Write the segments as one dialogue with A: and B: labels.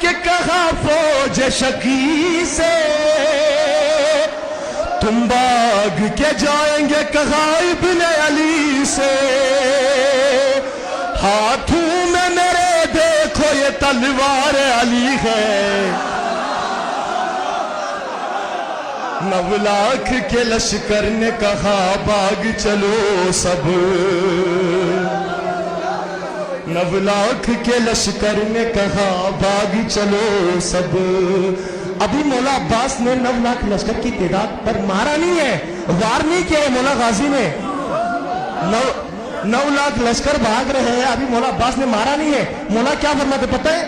A: کے کہا فوج شکی سے تم بھاگ کے جائیں گے کہا ابن علی سے ہاتھوں میں میرے دیکھو یہ تلوار علی ہے 9 لاکھ کے لشکر نے کہا بھاگ چلو سب 9 لاکھ کے لشکر نے کہا بھاگ چلو سب ابھی مولا عباس نے 9 لاکھ لشکر کی تعداد پر مارا نہیں ہے وار نہیں کیا ہے مولا غازی نے 9 لاکھ لشکر بھاگ رہے ہیں ابھی مولا عباس نے مارا نہیں ہے مولا کیا فرماتے پتہ ہے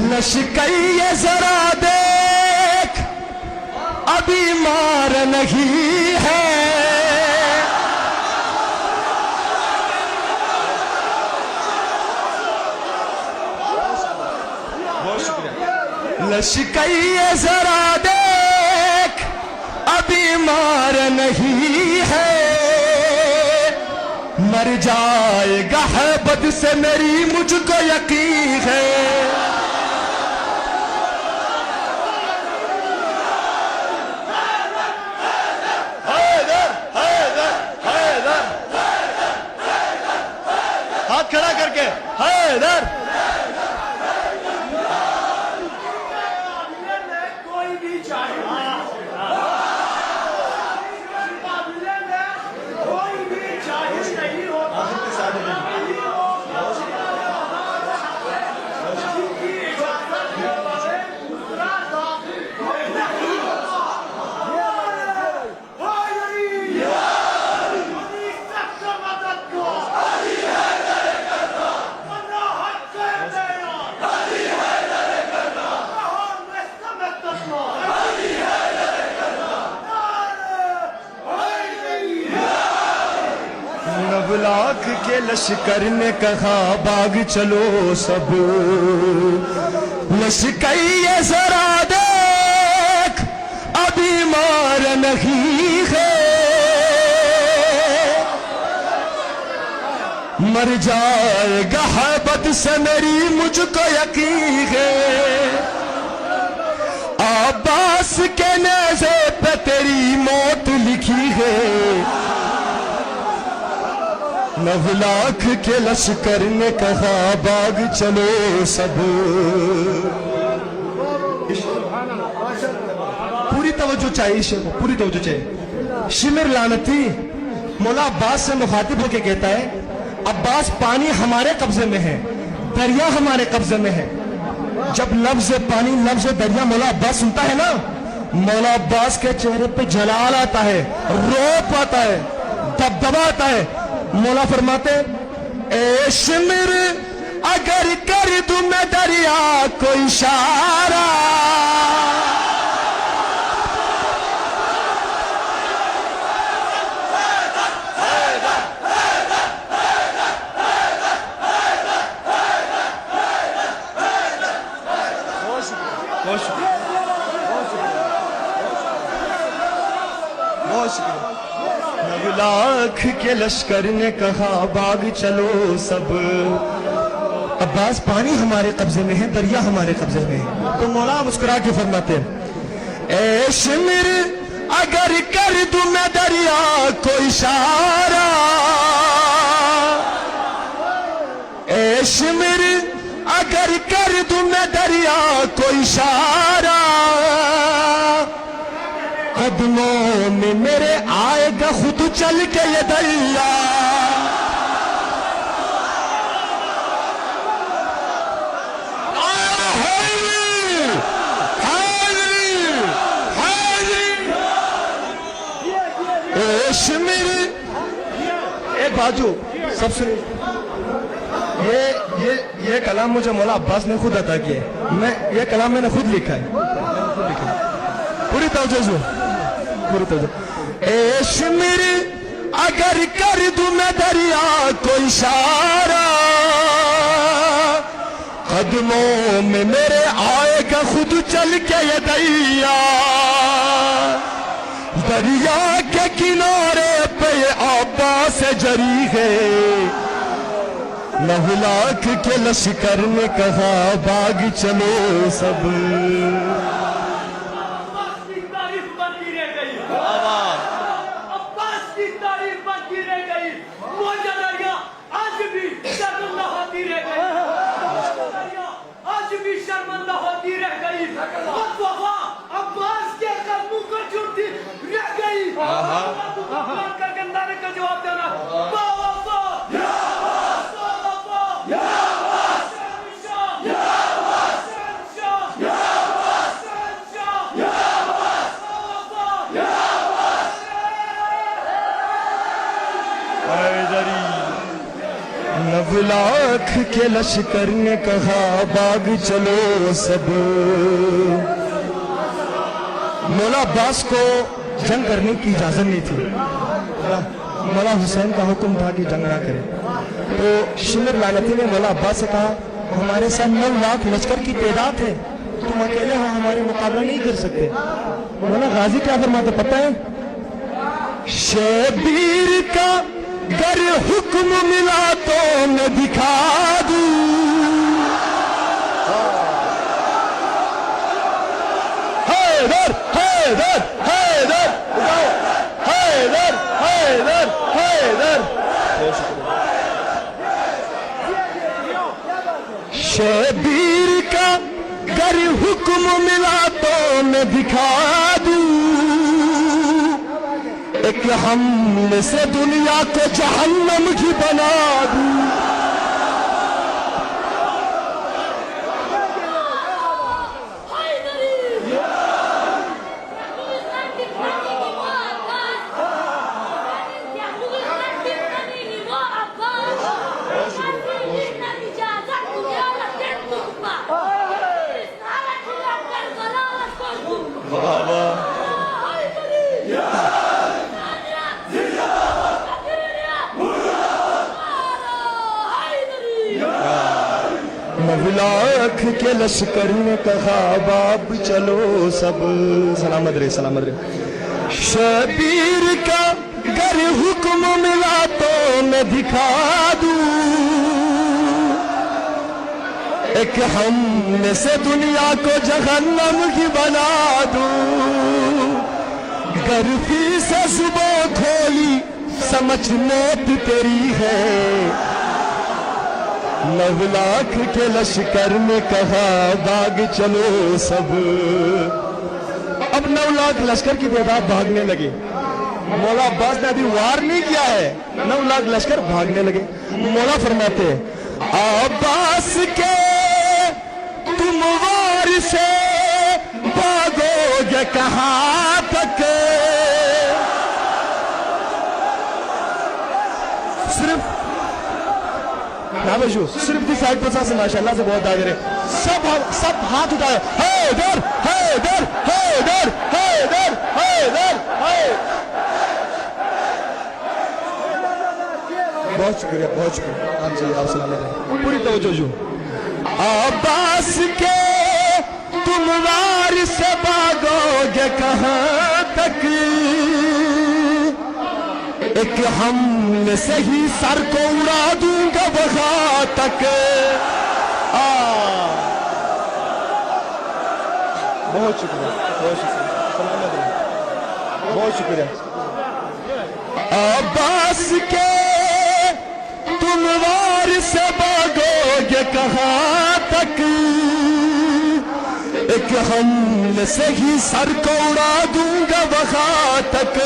A: لشکر یہ ذرا دیکھ ابھی مار نہیں ہے لشکر یہ ذرا دیکھ ابھی مار نہیں ہے مر جائے گا بد سے میری مجھ کو یقین ہے ہاتھ کھڑا کر کے حیدر لاکھ کے لشکر نے کہا بھاگ چلو سب لشکر یہ ذرا دیکھ ابھی مار نہیں ہے مر جائے گا بد سے میری مجھ کو یقین ہے عباس کے نیزے پہ تیری موت لکھی ہے 9 لاکھ کے لشکر نے کہا بھاگ چلو سب پوری توجہ چاہیے پوری توجہ چاہیے شمر لعنتی مولا عباس سے مخاطب ہو کے کہتا ہے عباس پانی ہمارے قبضے میں ہے دریا ہمارے قبضے میں ہے جب لفظ پانی لفظ دریا مولا عباس سنتا ہے نا مولا عباس کے چہرے پہ جلال آتا ہے روپ آتا ہے دبدبا آتا ہے مولا فرماتے اے شمر اگر کر دوں میں دریا کو اشارہ بہت شکریہ 9 لاکھ کے لشکر نے کہا بھاگ چلو سب عباس پانی ہمارے قبضے میں ہے دریا ہمارے قبضے میں ہے تو مولا مسکرا کے فرماتے ہیں اے شمر اگر کر دوں میں دریا کو اشارہ اے شمر اگر کر دوں میں دریا کو اشارہ قدموں میں میرے آئے گا خود چل کے یہ دریا شمر ایک باجو سب سے یہ کلام مجھے مولا عباس نے خود عطا کیا ہے یہ کلام میں نے خود لکھا ہے پوری توجہ اے شمر اگر کر دوں میں دریا کو اشارہ قدموں میں میرے آئے گا خود چل کے یہ دریا کے کنارے پہ یہ عباس جری ہے لہ لاکھ کے لشکر نے کہا باغ چلو سب
B: عباس کی تعریف بنتی رہ گئی عباس کی تعریف بنتی رہ گئی موجہ دریا آج بھی شرمندہ ہوتی رہ گئی آج بھی شرمندہ ہوتی رہ گئی وفا عباس کے قدموں کو چھوٹتی رہ گئی کا گندانے کا جواب دینا وفا
A: لہ لاکھ کے لشکر نے کہا باغ چلو سب مولا عباس کو جنگ کرنے کی اجازت نہیں تھی مولا حسین کا حکم تھا کہ جنگ نہ کرے تو شمر لعنتی نے مولا عباس سے کہا ہمارے ساتھ 9 لاکھ لشکر کی تعداد ہے تم اکیلے ہو ہمارے مقابلہ نہیں کر سکتے مولا غازی کیا فرماتے پتہ ہے شبیر کا گر حکم ملا تو میں دکھا دوں حیدر حیدر حیدر حیدر حیدر حیدر شبیر کا گر حکم ملا تو میں دکھا دوں ایک حملے سے دنیا کو جہنم کی بنا دوں لہ لاکھ کے لشکر نے کہا باب چلو سب سلامت رہے سلامت رہے شبیر کا گر حکم ملا تو میں دکھا دوں ایک حملے سے دنیا کو جہنم کی بنا دوں گر فی سے زباں کھولی سمجھ موت تیری ہے لہ لاکھ کے لشکر نے کہا باغ چلو سب اب 9 لاکھ لشکر کی تعداد بھاگنے لگی مولا عباس نے ابھی وار نہیں کیا ہے 9 لاکھ لشکر بھاگنے لگے مولا فرماتے عباس کے تم وار سے بھاگو گے کہاں تک صرف دی سائڈ پر سے ماشاءاللہ سے بہت آگے رہے سب ہاتھ اٹھائے حیدر حیدر حیدر حیدر حیدر بہت شکریہ آپ جی آپ سلامت رہے پوری توجہ جو عباس کے تم وار سے بھاگو گے کہاں تک ایک حملے سے ہی سر کو اڑا دوں گا وہاں تک بہت شکریہ بہت شکریہ عباس کے تم وار سے بھاگو گے کہاں تک ایک حملے سے ہی سر کو اڑا دوں گا وہاں تک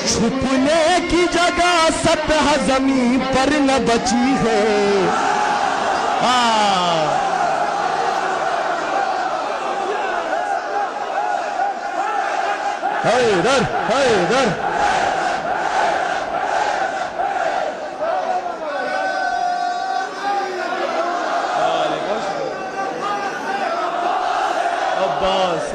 A: چھپنے کی جگہ سطح زمین پر نہ بچی ہے حیدر حیدر عباس